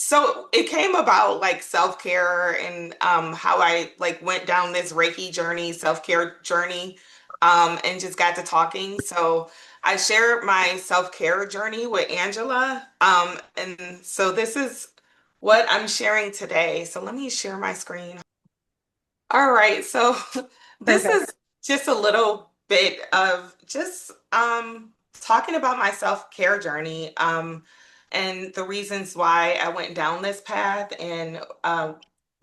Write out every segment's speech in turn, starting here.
So it came about like self-care and how I like went down this Reiki journey, self-care journey, and just got to talking. So I shared my self-care journey with Angela. And so this is what I'm sharing today. So let me share my screen. All right, so this Perfect. is just a little bit of just talking about my self-care journey and the reasons why I went down this path and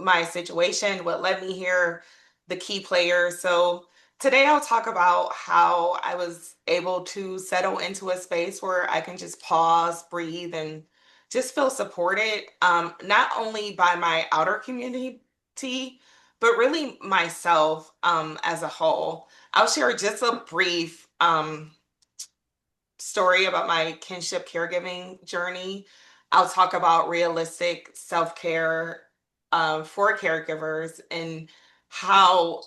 my situation, what led me here, the key players. So today I'll talk about how I was able to settle into a space where I can just pause, breathe, and just feel supported, not only by my outer community but really myself as a whole. I'll share just a brief story about my kinship caregiving journey. I'll talk about realistic self care for caregivers and how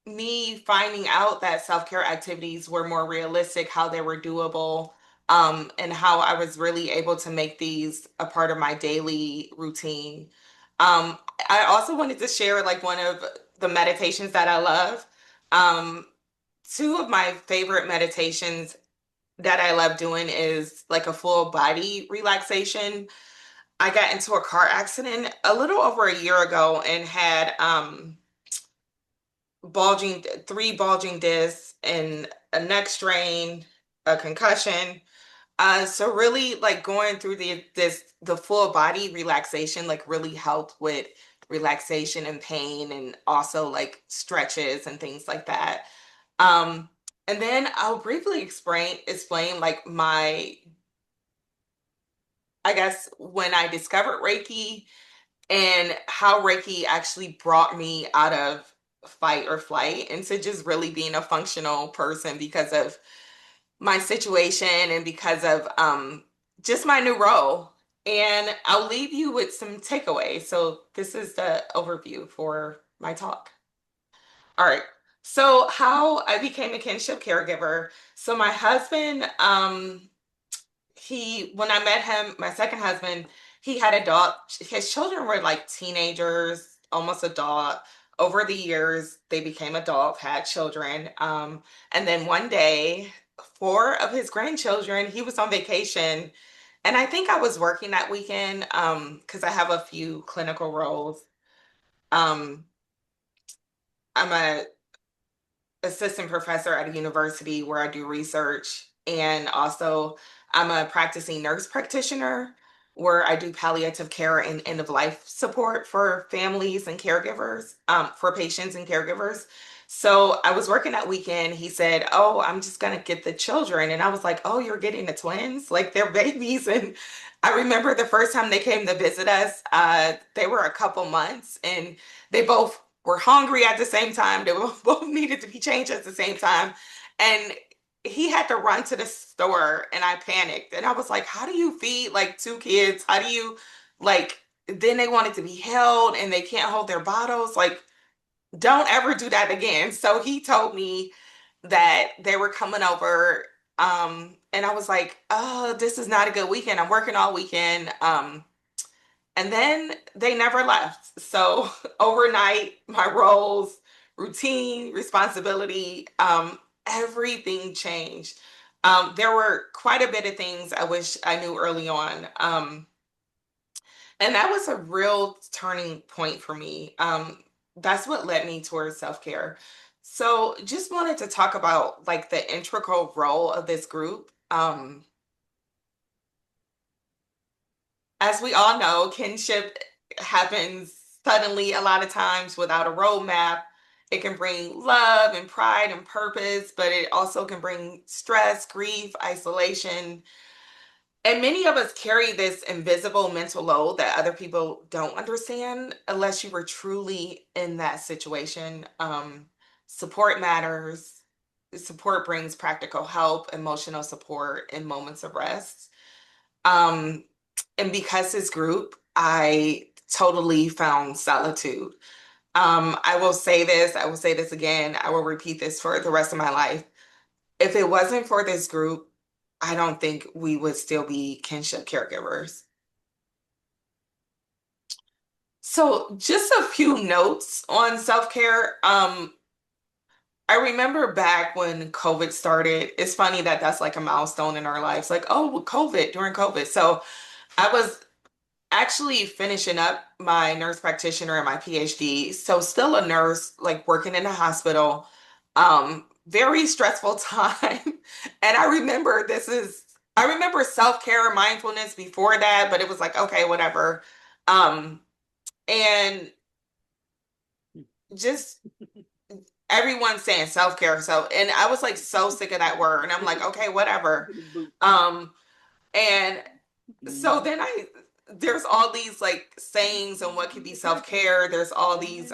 me finding out that self care activities were more realistic, how they were doable, and how I was really able to make these a part of my daily routine. Um, I also wanted to share like one of the meditations that I love. Um, Two of my favorite meditations that I love doing is like a full body relaxation. I got into a car accident a little over a year ago and had three bulging discs and a neck strain, a concussion. So really like going through the full body relaxation like really helped with relaxation and pain and also like stretches and things like that. Um, and then I'll briefly explain like my, I guess when I discovered Reiki and how Reiki actually brought me out of fight or flight into just really being a functional person because of my situation and because of just my new role. And I'll leave you with some takeaways. So this is the overview for my talk. All right. So how I became a kinship caregiver. So my husband, when I met him, my second husband, he had adult, his children were like teenagers, almost adult. Over the years, they became adult, had children. And then one day, four of his grandchildren, he was on vacation. And I think I was working that weekend because I have a few clinical roles. Um, I'm a assistant professor at a university where I do research. And also, I'm a practicing nurse practitioner where I do palliative care and end of life support for families and caregivers, for patients and caregivers. So I was working that weekend. He said, "Oh, I'm just going to get the children." And I was like, "Oh, you're getting the twins? Like they're babies." And I remember the first time they came to visit us, they were a couple months and they both were hungry at the same time. They both needed to be changed at the same time. And he had to run to the store and I panicked. And I was like, how do you feed like two kids? How do you like, then they wanted to be held and they can't hold their bottles. Like, don't ever do that again. So he told me that they were coming over. And I was like, oh, this is not a good weekend. I'm working all weekend. And then they never left. So overnight, my roles, routine, responsibility, everything changed. There were quite a bit of things I wish I knew early on. And that was a real turning point for me. That's what led me towards self-care. So just wanted to talk about like the integral role of this group. As we all know, kinship happens suddenly a lot of times without a roadmap. It can bring love and pride and purpose, but it also can bring stress, grief, isolation. And many of us carry this invisible mental load that other people don't understand unless you were truly in that situation. Support matters. Support brings practical help, emotional support, and moments of rest. Um, and because this group, I totally found solitude. I will say this again, I will repeat this for the rest of my life. If it wasn't for this group, I don't think we would still be kinship caregivers. So just a few notes on self-care. I remember back when COVID started. It's funny that that's like a milestone in our lives. Like, oh, well, COVID, during COVID. So I was actually finishing up my nurse practitioner and my PhD. So still a nurse, like working in a hospital. Very stressful time. And I remember self-care and mindfulness before that, but it was like, okay, whatever. Um, and just everyone saying self-care. So, and I was like so sick of that word. And I'm like, okay, whatever. Um, and so then there's all these like sayings on what could be self-care. There's all these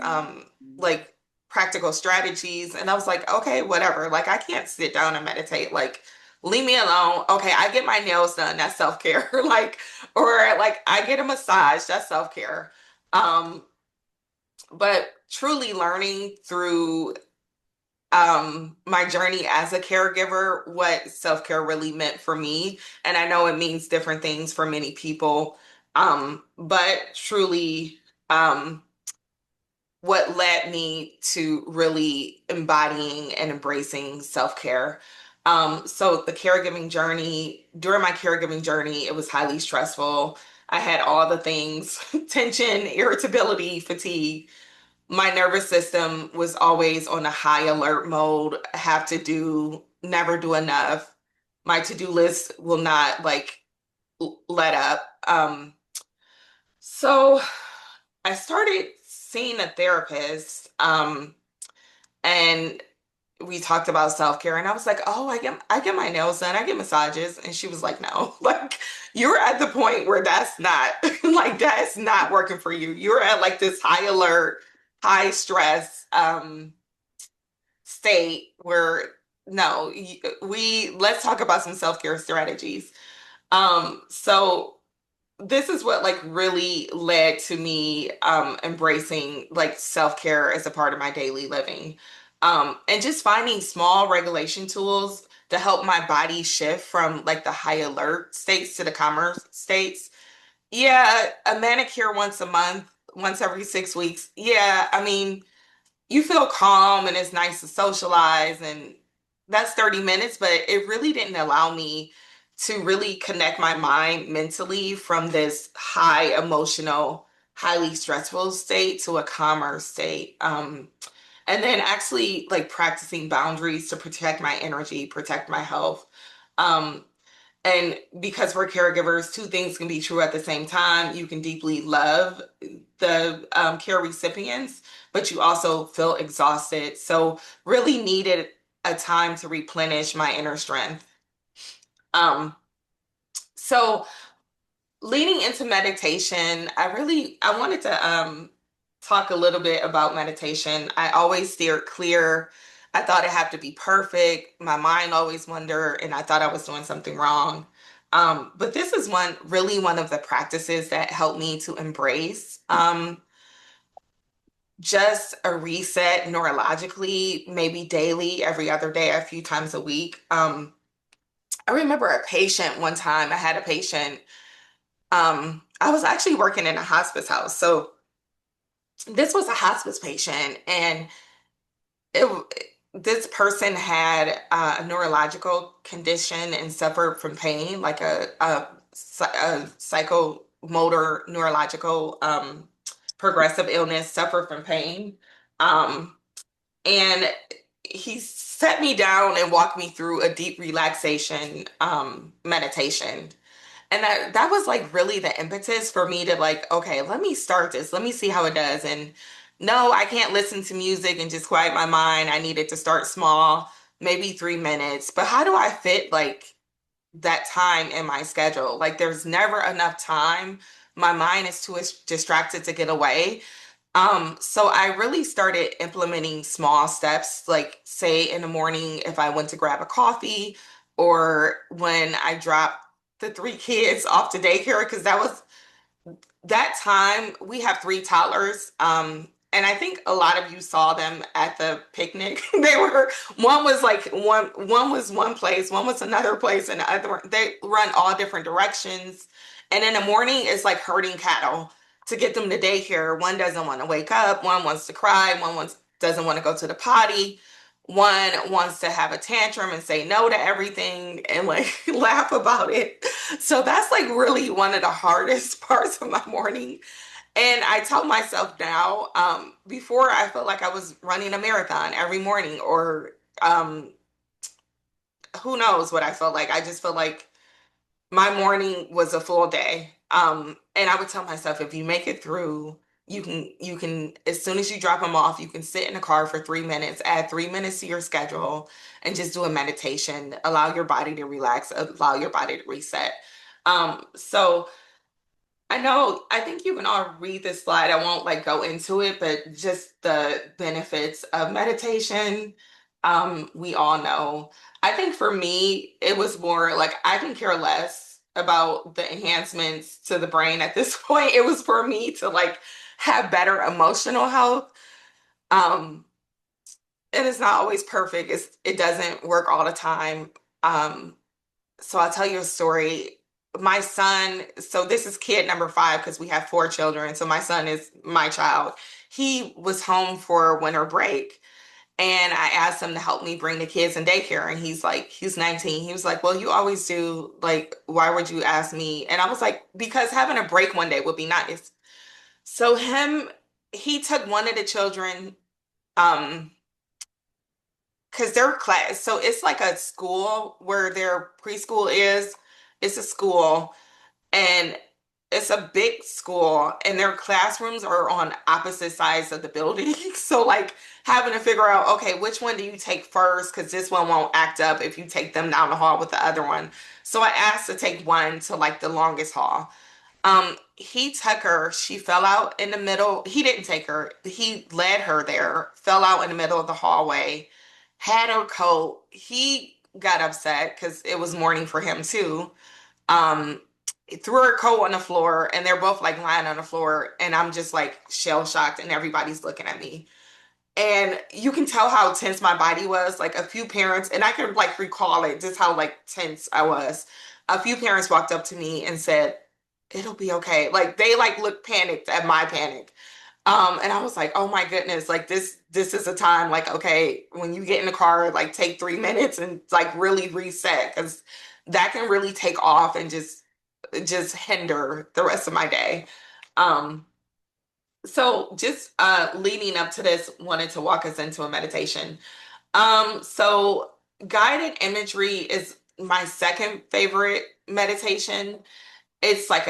like practical strategies. And I was like, okay, whatever. Like I can't sit down and meditate. Like leave me alone. Okay, I get my nails done. That's self-care. Like, or like I get a massage. That's self-care. Um, but truly learning through my journey as a caregiver, what self-care really meant for me. And I know it means different things for many people. But truly, um, what led me to really embodying and embracing self-care. So the caregiving journey, during my caregiving journey, it was highly stressful. I had all the things, tension, irritability, fatigue. My nervous system was always on a high alert mode, have to do, never do enough. My to-do list will not like let up. So I started seeing a therapist, and we talked about self-care, and I was like, oh, I get my nails done, I get massages. And she was like, no, like you're at the point where that's not like that's not working for you. You're at like this high alert, high stress state where no, we let's talk about some self-care strategies. So this is what like really led to me embracing like self-care as a part of my daily living. And just finding small regulation tools to help my body shift from like the high alert states to the calmer states. Yeah, a manicure once a month, once every 6 weeks. Yeah, I mean, you feel calm and it's nice to socialize, and that's 30 minutes, but it really didn't allow me to really connect my mind mentally from this high emotional, highly stressful state to a calmer state. And then actually like practicing boundaries to protect my energy, protect my health. Um, and because we're caregivers, two things can be true at the same time. You can deeply love the care recipients, but you also feel exhausted. So, really needed a time to replenish my inner strength. Um, so leading into meditation, I wanted to talk a little bit about meditation. I always steered clear. I thought it had to be perfect. My mind always wondered, and I thought I was doing something wrong. But this is one of the practices that helped me to embrace just a reset neurologically, maybe daily, every other day, a few times a week. I remember a patient one time. I had a patient. I was actually working in a hospice house. So this was a hospice patient, and this person had a neurological condition and suffered from pain, like a psychomotor neurological progressive illness, suffered from pain. Um, and he set me down and walked me through a deep relaxation meditation. And that was like really the impetus for me to like, okay, let me start this. Let me see how it does. And no, I can't listen to music and just quiet my mind. I needed to start small, maybe 3 minutes. But how do I fit like that time in my schedule? Like there's never enough time. My mind is too distracted to get away. So I really started implementing small steps, like say in the morning if I went to grab a coffee, or when I dropped the three kids off to daycare, because that time we have three toddlers. And I think a lot of you saw them at the picnic. One was like one was one place, one was another place, and the other they run all different directions. And in the morning it's like herding cattle. to get them to daycare. One doesn't want to wake up, one wants to cry, doesn't want to go to the potty, one wants to have a tantrum and say no to everything and like laugh about it. So that's like really one of the hardest parts of my morning. And I tell myself now, before I felt like I was running a marathon every morning, or um, who knows what I felt like. I just felt like my morning was a full day. And I would tell myself, if you make it through, you can, as soon as you drop them off, you can sit in the car for 3 minutes, add 3 minutes to your schedule, and just do a meditation. Allow your body to relax, allow your body to reset. So I know, I think you can all read this slide. I won't like go into it, but just the benefits of meditation, we all know. I think for me, it was more like I can care less about the enhancements to the brain at this point. It was for me to like have better emotional health. Um, and it's not always perfect. It doesn't work all the time. Um, so I'll tell you a story. My son, so this is kid number five because we have four children. So my son is my child. He was home for winter break and I asked him to help me bring the kids in daycare. And he's 19. He was like, well, you always do. Like, why would you ask me? And I was like, because having a break one day would be nice. So he took one of the children, um, because their class, so it's like a school where their preschool is. It's a school and it's a big school and their classrooms are on opposite sides of the building. So like having to figure out, okay, which one do you take first? Because this one won't act up if you take them down the hall with the other one. So I asked to take one to like the longest hall. He took her, she fell out in the middle. He didn't take her, he led her there, fell out in the middle of the hallway, had her coat. He got upset because it was morning for him too. Um, Threw her coat on the floor, and they're both like lying on the floor, and I'm just like shell shocked, and everybody's looking at me. And you can tell how tense my body was. Like a few parents, and I can like recall it, just how like tense I was. A few parents walked up to me and said, "It'll be okay." Like they like looked panicked at my panic. And I was like, oh my goodness, like this is a time like, okay, when you get in the car, like take 3 minutes and like really reset because that can really take off and just hinder the rest of my day. Um, so just leading up to this, wanted to walk us into a meditation. So guided imagery is my second favorite meditation. It's like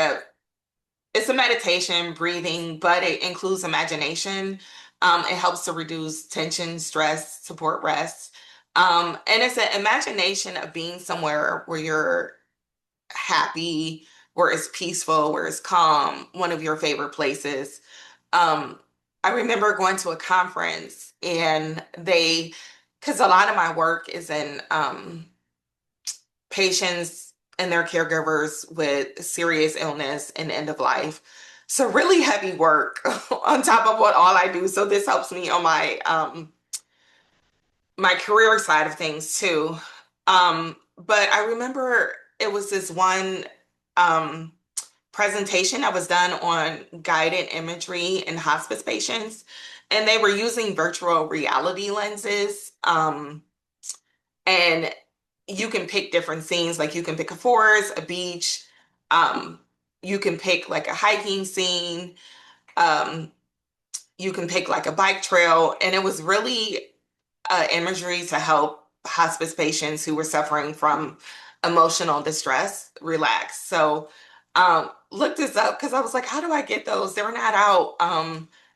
it's a meditation, breathing, but it includes imagination. It helps to reduce tension, stress, support rest. And it's an imagination of being somewhere where you're happy, where it's peaceful, where it's calm, one of your favorite places. Um, I remember going to a conference and because a lot of my work is in patients and their caregivers with serious illness and end of life. So really heavy work on top of what all I do. So this helps me on my career side of things too. But I remember it was this one um, presentation that was done on guided imagery in hospice patients, and they were using virtual reality lenses. And you can pick different scenes, like you can pick a forest, a beach, um, you can pick like a hiking scene, um, you can pick like a bike trail, and it was really imagery to help hospice patients who were suffering from emotional distress relax. So looked this up because I was like, how do I get those? They're not out.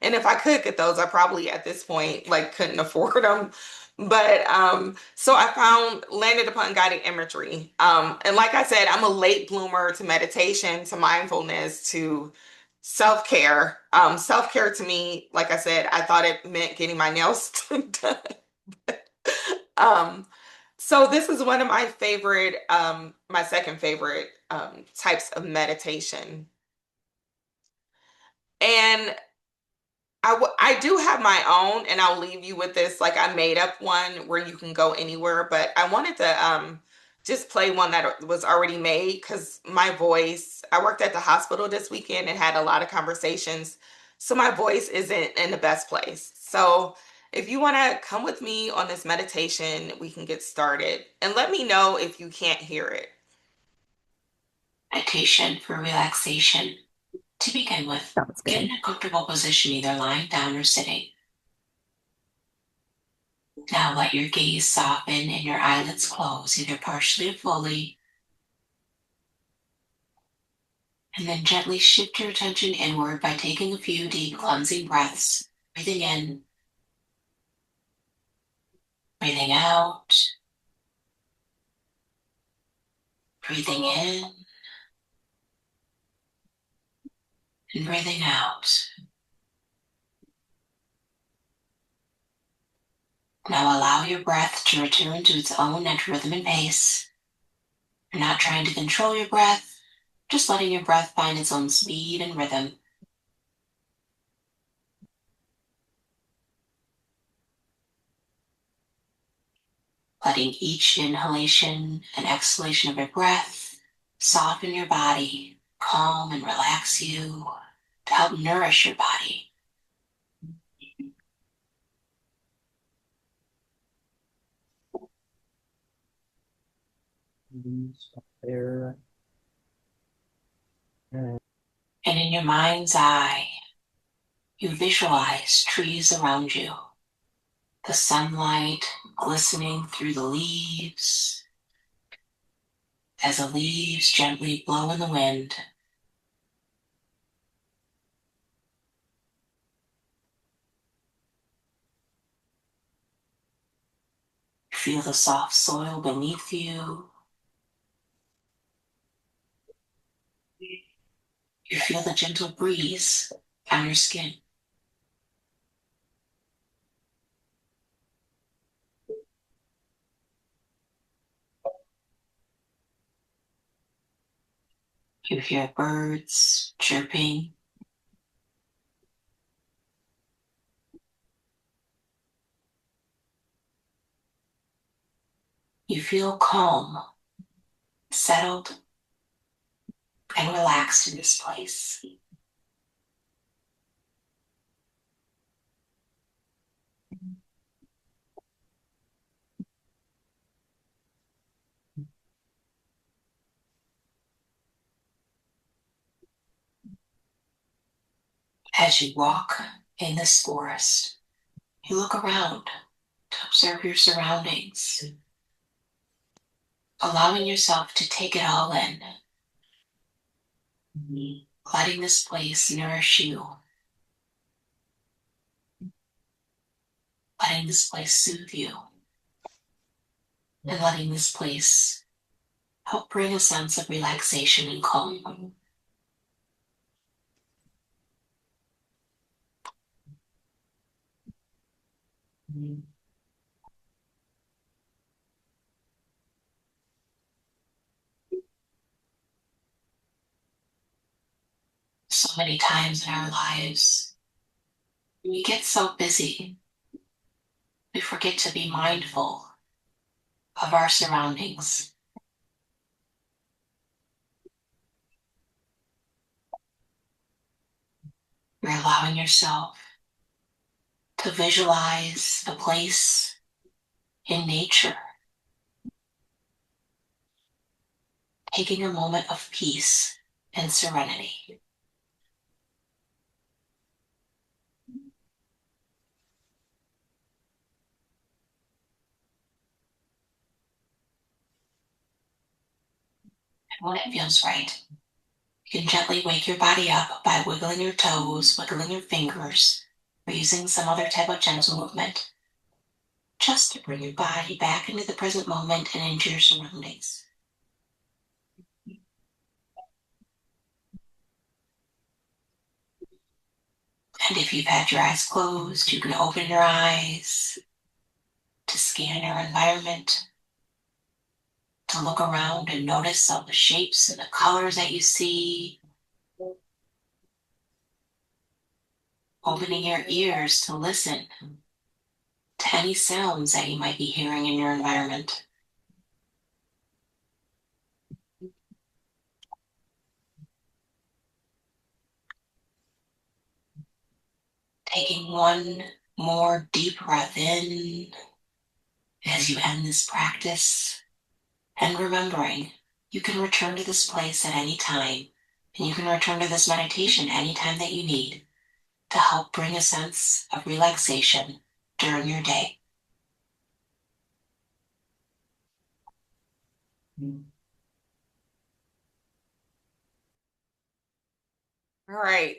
And if I could get those, I probably at this point like couldn't afford them. But so I landed upon guided imagery. And like I said, I'm a late bloomer to meditation, to mindfulness, to self-care. Self-care to me, like I said, I thought it meant getting my nails done. Um, so this is one of my favorite, my second favorite types of meditation. And I do have my own, and I'll leave you with this. Like I made up one where you can go anywhere, but I wanted to just play one that was already made because my voice, I worked at the hospital this weekend and had a lot of conversations. So my voice isn't in the best place. So if you want to come with me on this meditation, we can get started and let me know if you can't hear it. Meditation for relaxation. To begin with, Sounds get in good. a comfortable position, either lying down or sitting. Now let your gaze soften and your eyelids close, either partially or fully, and then gently shift your attention inward by taking a few deep cleansing breaths, breathing in, breathing out, breathing in, and breathing out. Now allow your breath to return to its own natural rhythm and pace. You're not trying to control your breath, just letting your breath find its own speed and rhythm. Letting each inhalation and exhalation of your breath soften your body, calm and relax you, to help nourish your body. There. And in your mind's eye, you visualize trees around you, the sunlight glistening through the leaves as the leaves gently blow in the wind. You feel the soft soil beneath you. You feel the gentle breeze on your skin. You hear birds chirping. You feel calm, settled, and relaxed in this place. As you walk in this forest, you look around to observe your surroundings, allowing yourself to take it all in, letting this place nourish you, letting this place soothe you, and letting this place help bring a sense of relaxation and calm. So many times in our lives, we get so busy, we forget to be mindful of our surroundings. You're allowing yourself to visualize a place in nature, taking a moment of peace and serenity. And when it feels right, you can gently wake your body up by wiggling your toes, wiggling your fingers, or using some other type of gentle movement, just to bring your body back into the present moment and into your surroundings. And if you've had your eyes closed, you can open your eyes to scan your environment, to look around and notice all the shapes and the colors that you see, opening your ears to listen to any sounds that you might be hearing in your environment. Taking one more deep breath in as you end this practice, and remembering you can return to this place at any time, and you can return to this meditation anytime that you need to help bring a sense of relaxation during your day. All right.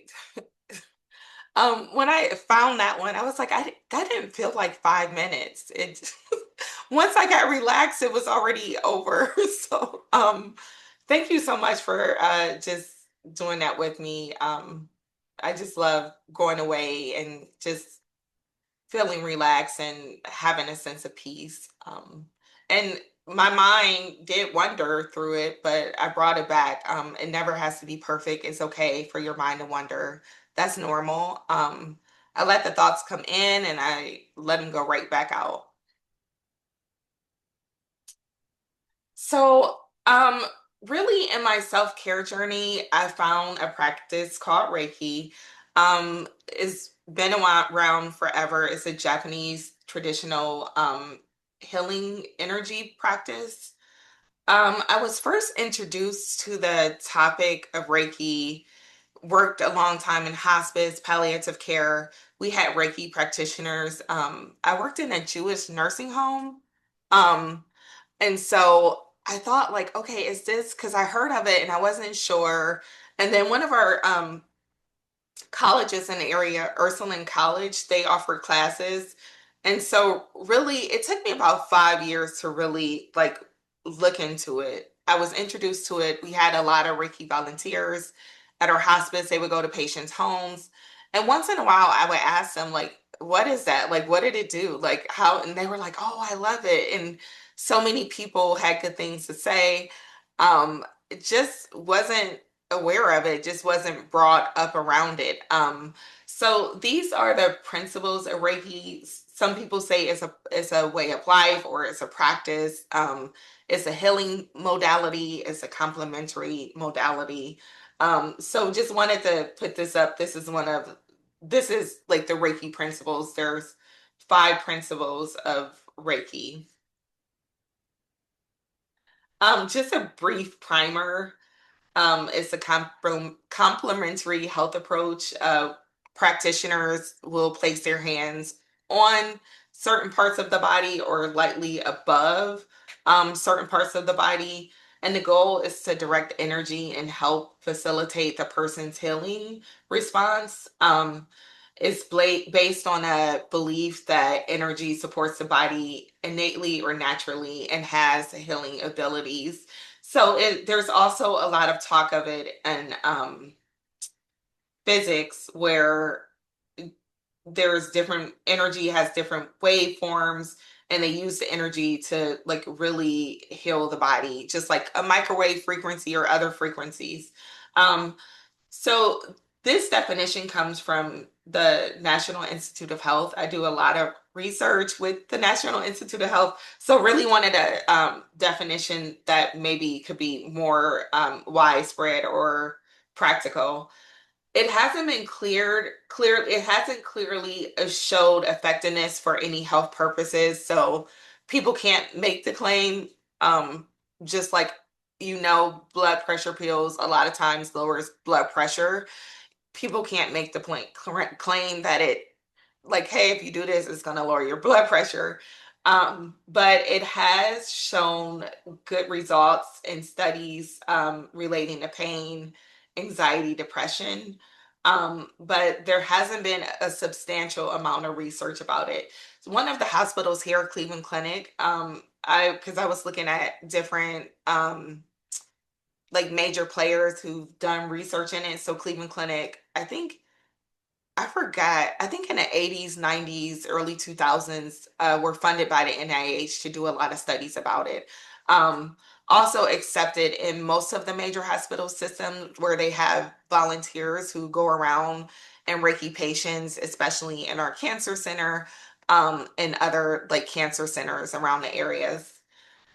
When I found that one, I was like, that didn't feel like 5 minutes. It once I got relaxed, it was already over. So, thank you so much for just doing that with me. I just love going away and just feeling relaxed and having a sense of peace. And my mind did wander through it, but I brought it back. It never has to be perfect. It's okay for your mind to wander. That's normal. I let the thoughts come in and I let them go right back out. So, really in my self-care journey, I found a practice called Reiki. It's been around forever. It's a Japanese traditional healing energy practice. I was first introduced to the topic of Reiki, worked a long time in hospice, palliative care. We had Reiki practitioners. I worked in a Jewish nursing home. Um, and so I thought like, okay, is this because I heard of it and I wasn't sure. And then one of our colleges in the area, Ursuline College, they offered classes. And so really it took me about 5 years to really like look into it. I was introduced to it. We had a lot of Reiki volunteers at our hospice. They would go to patients' homes. And once in a while I would ask them like, what is that? Like, what did it do? Like how, and they were like, oh, I love it. And so many people had good things to say. It just wasn't aware of it, just wasn't brought up around it. So these are the principles of Reiki. Some people say it's a way of life or it's a practice. It's a healing modality. It's a complementary modality. So just wanted to put this up. This is like the Reiki principles. There's 5 principles of Reiki. Just a brief primer. It's a complementary health approach. Practitioners will place their hands on certain parts of the body or lightly above certain parts of the body. And the goal is to direct energy and help facilitate the person's healing response. It's based on a belief that energy supports the body innately or naturally and has healing abilities. So there's also a lot of talk of it in physics where there's different energy has different waveforms and they use the energy to like really heal the body, just like a microwave frequency or other frequencies. Um, so this definition comes from the National Institute of Health. I do a lot of research with the National Institute of Health, so really wanted a definition that maybe could be more widespread or practical. It hasn't been it hasn't clearly showed effectiveness for any health purposes, so people can't make the claim. um just like blood pressure pills a lot of times lowers blood pressure. People can't make the claim that it like, hey, if you do this, it's going to lower your blood pressure. But it has shown good results in studies relating to pain, anxiety, depression. But there hasn't been a substantial amount of research about it. So one of the hospitals here, Cleveland Clinic, because I was looking at different like major players who've done research in it. So Cleveland Clinic, I forgot. I think in the 80s, 90s, early 2000s, were funded by the NIH to do a lot of studies about it. Um, Also accepted in most of the major hospital systems where they have volunteers who go around and Reiki patients, especially in our cancer center, and other like cancer centers around the areas.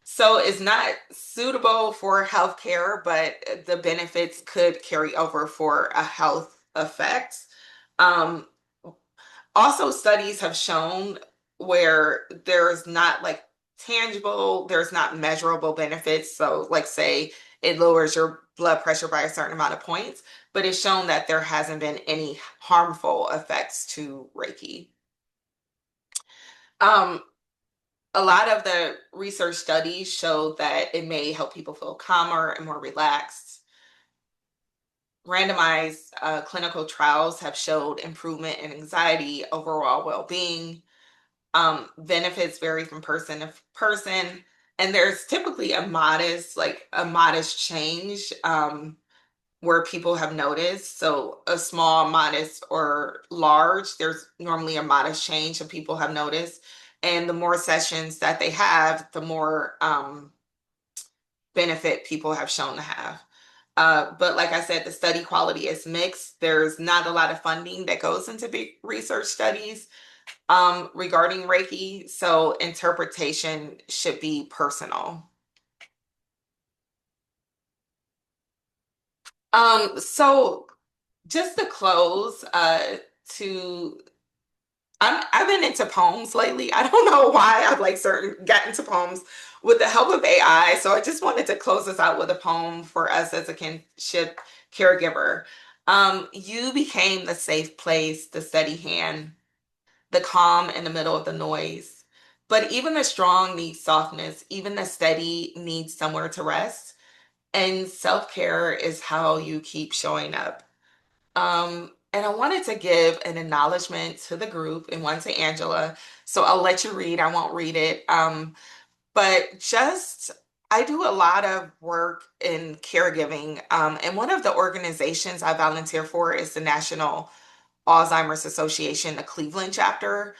So it's not suitable for healthcare, but the benefits could carry over for a health effect. Um, Also, studies have shown where there's not like tangible, there's not measurable benefits. So, like, say it lowers your blood pressure by a certain amount of points, but it's shown that there hasn't been any harmful effects to Reiki. Um, a lot of the research studies show that it may help people feel calmer and more relaxed. Randomized clinical trials have showed improvement in anxiety, overall well-being. Benefits vary from person to person, and there's typically a modest change where people have noticed. So a small, modest, or large, there's normally a modest change that people have noticed. And the more sessions that they have, the more benefit people have shown to have. But like I said, the study quality is mixed. There's not a lot of funding that goes into big research studies regarding Reiki, so interpretation should be personal. So just to close, to I've been into poems lately. I don't know why I've like certain got into poems with the help of AI. So I just wanted to close this out with a poem for us as a kinship caregiver. You became the safe place, the steady hand, the calm in the middle of the noise. But even the strong needs softness, even the steady needs somewhere to rest. And self care is how you keep showing up. And I wanted to give an acknowledgement to the group and one to Angela. So I'll let you read, I won't read it. But just, I do a lot of work in caregiving. And one of the organizations I volunteer for is the National Alzheimer's Association, the Cleveland chapter.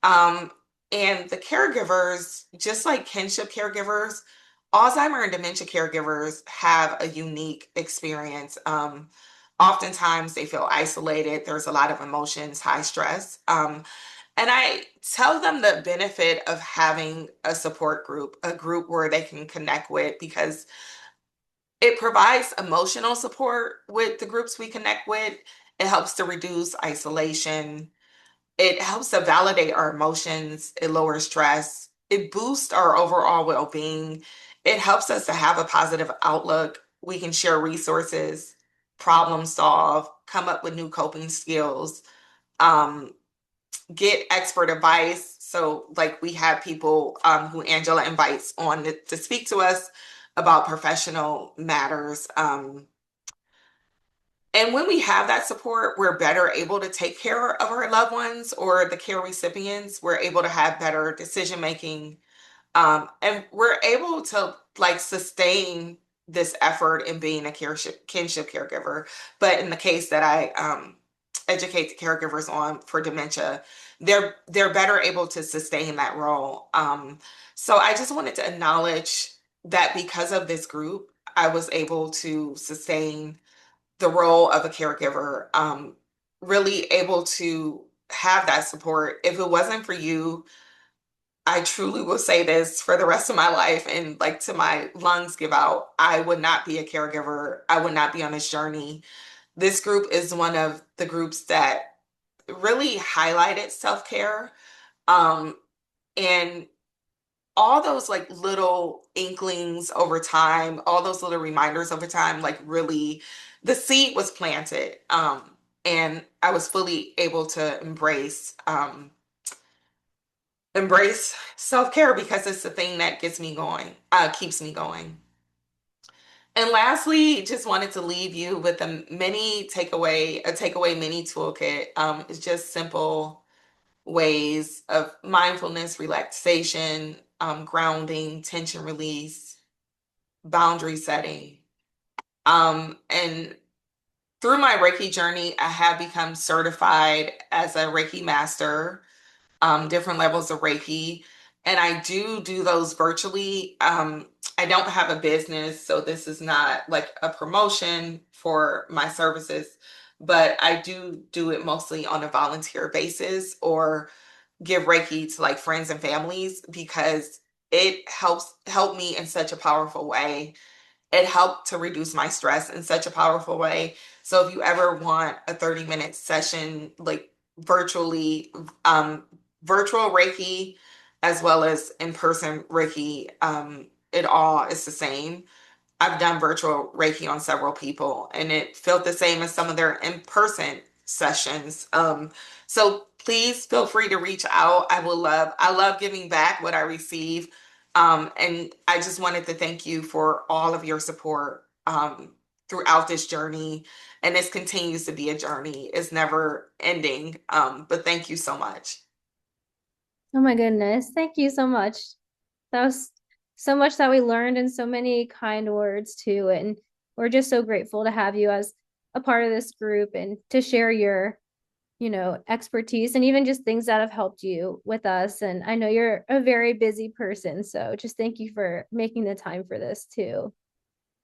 Um, and the caregivers, just like kinship caregivers, Alzheimer and dementia caregivers have a unique experience. Oftentimes they feel isolated. There's a lot of emotions, high stress. And I tell them the benefit of having a support group, a group where they can connect with, because it provides emotional support with the groups we connect with. It helps to reduce isolation, it helps to validate our emotions. It lowers stress. It boosts our overall well being. It helps us to have a positive outlook. We can share resources, problem solve, come up with new coping skills, um, get expert advice. So, like, we have people who Angela invites on to speak to us about professional matters. And when we have that support, we're better able to take care of our loved ones or the care recipients. We're able to have better decision making. And we're able to like sustain this effort in being a kinship caregiver. But in the case that I educate the caregivers on for dementia, they're better able to sustain that role. So I just wanted to acknowledge that because of this group, I was able to sustain the role of a caregiver, really able to have that support. If it wasn't for you, I truly will say this for the rest of my life and like to my lungs give out, I would not be a caregiver. I would not be on this journey. This group is one of the groups that really highlighted self care. Um, and all those like little inklings over time, all those little reminders over time, like really the seed was planted. And I was fully able to embrace self-care because it's the thing that gets me going, keeps me going. And lastly, just wanted to leave you with a takeaway mini toolkit. It's just simple ways of mindfulness, relaxation, grounding, tension release, boundary setting. And through my Reiki journey, I have become certified as a Reiki master, different levels of Reiki. And I do those virtually. I don't have a business, so this is not like a promotion for my services, but I do it mostly on a volunteer basis or give Reiki to like friends and families because it help me in such a powerful way. It helped to reduce my stress in such a powerful way. So if you ever want a 30-minute session, like virtually, um, virtual Reiki as well as in-person Reiki. It all is the same. I've done virtual Reiki on several people, and it felt the same as some of their in-person sessions. So please feel free to reach out. I love giving back what I receive. And I just wanted to thank you for all of your support throughout this journey. And this continues to be a journey. It's never ending. But thank you so much. Oh my goodness. Thank you so much. That was so much that we learned and so many kind words too. And we're just so grateful to have you as a part of this group and to share your, expertise and even just things that have helped you with us. And I know you're a very busy person. So just thank you for making the time for this too.